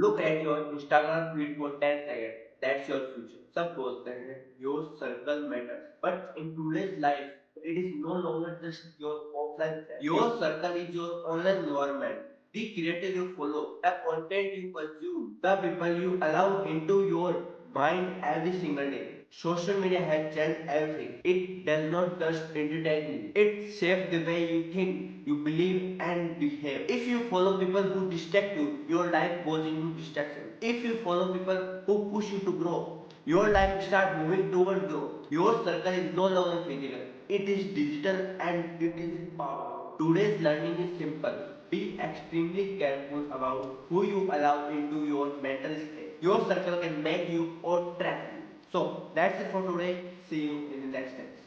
Look at your Instagram feed for 10 seconds. That's your future. Suppose that your circle matters. But in today's life, it is no longer just your offline friends. Your circle is your online environment. The creator you follow, the content you consume, the people you allow into your mind every single day. Social media has changed everything. It does not just entertain you. It shapes the way you think, you believe and behave. If you follow people who distract you, your life goes into distraction. If you follow people who push you to grow, your life starts moving towards growth. Your circle is no longer physical. It is digital and it is powerful. Today's learning is simple. Be extremely careful about who you allow into your mental state. Your circle can make you or trap you. So that's it for today. See you in the next episode.